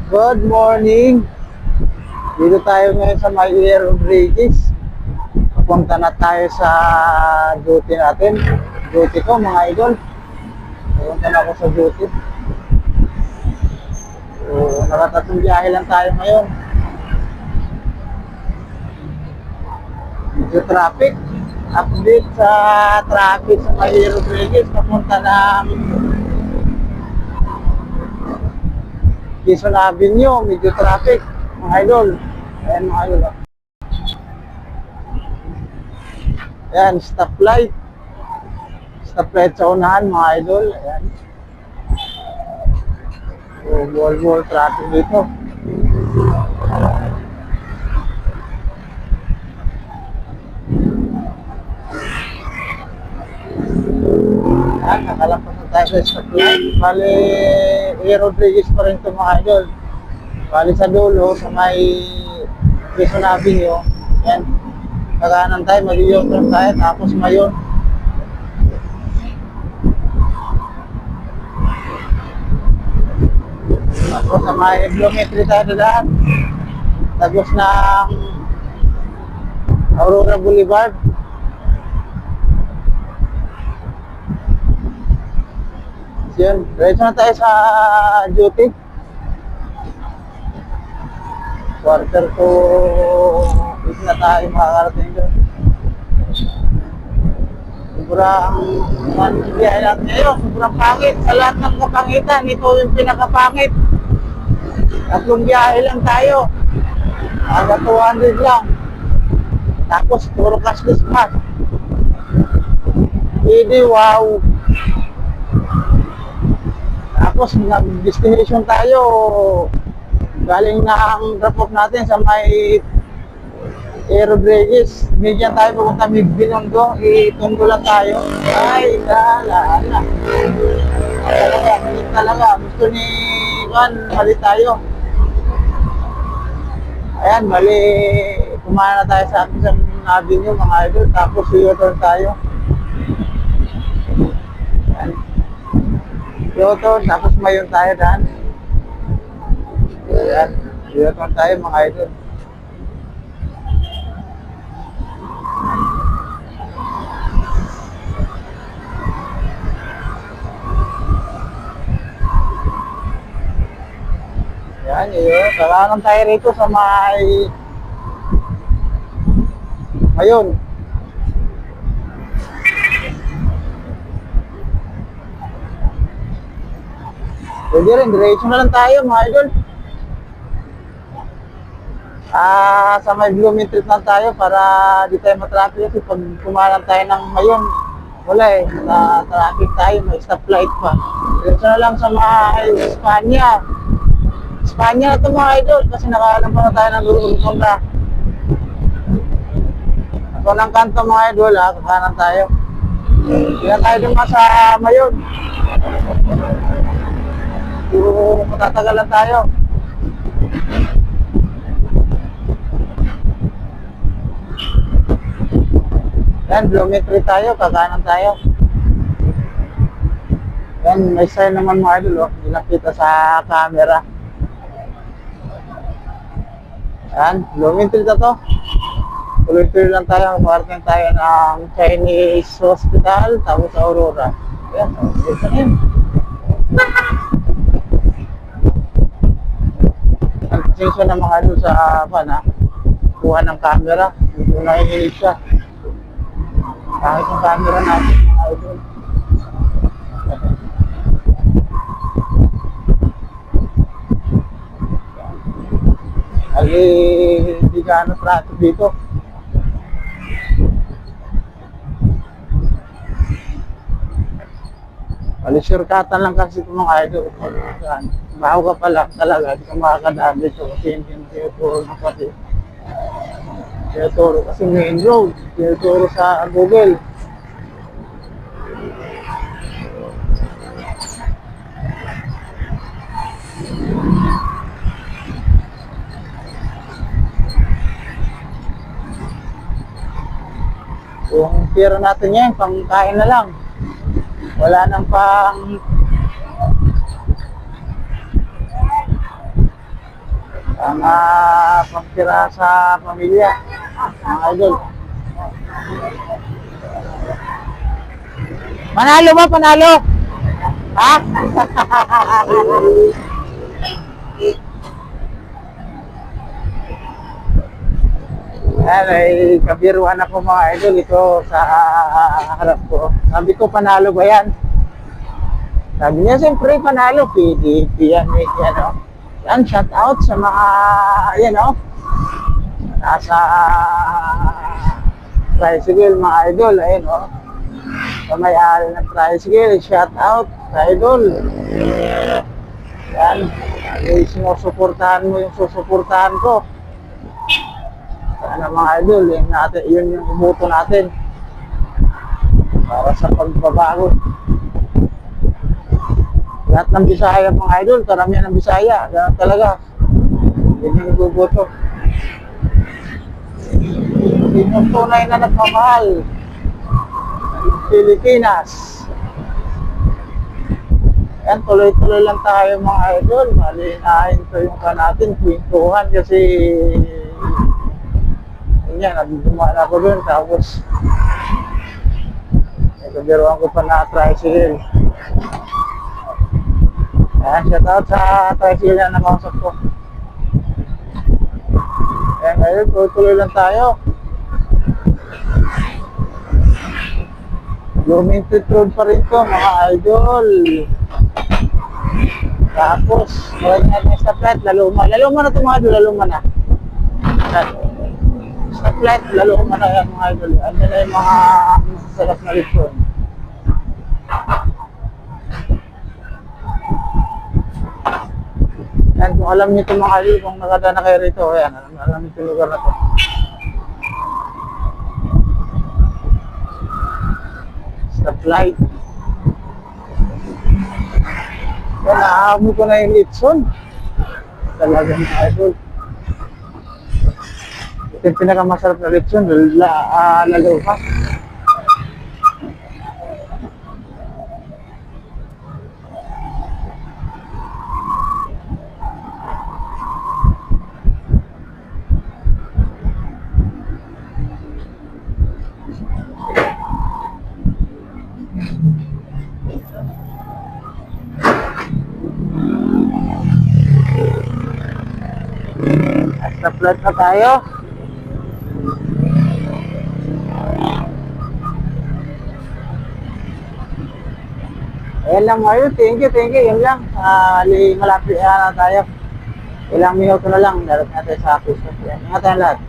Good morning. Dito tayo ngayon sa Mayer Rodriguez. Papunta na tayo sa duty natin. Duty ko mga idol. Papunta na ako sa duty. So, nakatatlong biyahe lang tayo ngayon. Medyo traffic. Update sa traffic sa Mayer Rodriguez. Papunta na Quezon Avenue, medyo traffic, mga idol. Ayan mga idol. Ayan, stoplight. Stoplight sa unahan, mga idol. Ayan. So, ball traffic dito. Ayan, nakalampas na tayo sa stoplight. Bali, Rodriguez pa rin ito mga idol. Bali sa dulo, sa may Quezon Avenue. Ayan. Kakanan tayo, mag-i-turn tayo, tapos ngayon. Tapos sa may kilometri tayo dadaan. Tapos ng Aurora Boulevard. Yun, diretso na tayo sa duty. Quarter to 8 na tayo makakarating doon. Sobrang biyahe natin ngayon, sobrang pangit. Sa lahat ng kapangitan, ito yung pinakapangit. Tatlong biyahe lang tayo. Hanggang 200 lang. Tapos, puro cashless pass. Hindi, wow. Tapos, nag-destination tayo. Galing na ang drop-off natin sa may Rodriguez. Bigyan tayo pupunta may Binondo. Itundo lang tayo. Ay, dala. Talaga. Gusto ni Juan, mali tayo. Ayan, mali. Kumana na tayo sa isang avenue, mga idol. Tapos, u-turn tayo. Ayan. U-turn, tapos mayon tayo daan. Ayan, dito tayo mga idol. Ayan, yun. Kailangan tayo rito sa may ngayon. Pwede rin, diretso na lang tayo mga idol. Sa may kilometers lang tayo para di tayo matraffic kasi pag kumalang tayo ng ngayon, wala eh, na traffic tayo, may stoplight pa. Diretso na lang sa may Espanya. Espanya na ito mga idol kasi nakaalam pa na tayo ng lulungan na. Ako ng kanto mga idol ha, kakanan tayo. Hindi na tayo dun sa mayon. Puro matatagalan tayo. Yan, kilometri tayo, kakanan tayo. Yan, may sign naman mga idol, oh. Hindi nakita sa camera. Yan, kilometri na to. Tuloy-tuloy lang tayo, makarating tayo ng Chinese Hospital, tapos sa Aurora. Yan, dito na yun. Ang pasensya na mga idol sa kuha ng camera. Dito na hinihilig siya. Kahit yung camera natin mga idol. Hindi gaano traffic dito. Surkatan lang kasi itong mga idol. Baho ka pa lang talaga, hindi ka makakadaan dito kasi hindi tinuturo ng pati. Tinuturo kasi main road, tinuturo sa Google. Yung pera natin yan, pangkain na lang. Wala nang pang pampira sa pamilya, mga idol. Panalo ba? Panalo? Ha? Ayan, ay kabiruan ako mga idol ito sa harap ko. Sabi ko, panalo ba yan? Sabi niya, siyempre panalo. PDP yan, ano. Yan, shout out sa mga, yan o. Nasa tricycle mga idol, ayun o. Sa may-ari ng tricycle, shout out sa idol. Yan, ay sinusuportahan mo yung susuportahan ko. Sana mga idol, yun yung ibuto natin para sa pagbabago. Lahat ng Bisaya mga idol, karamihan ng Bisaya, ganun talaga. Yun yung ibubuto. Yun yung tunay na nagmamahal ng Pilipinas. Yan, tuloy-tuloy lang tayo mga idol. Malinahin ko yung natin, kwentuhan kasi yan, nagdumaan ako dun, tapos nagkabiruan ko pa na tricycle. Ayan, shout out sa tricycle na nakausap ko. Ayan, ngayon, tuloy lang tayo. Luminted road pa rin to, mga idol. Tapos, maraming natin yung stoplight, laluma. Laluma na ito mga idol, laluma na. Stoplight, laluma na yan mga idol. Ano na yung mga sarap na lechon. Yan, kung alam niyo ito mga idol, kung nakadaan na kayo rito, ayan, alam niyo ito lugar na ito. Stoplight. Yan, naamoy ko na yung lechon. Talaga mga idol. Ito yung pinakamasarap na lechon, lalawa. Stoplight na tayo. Ayan lang ngayon, thank you, yun lang. Malapit na tayo. Ilang minuto na lang, darat natin sa office. Ingat tayo lahat.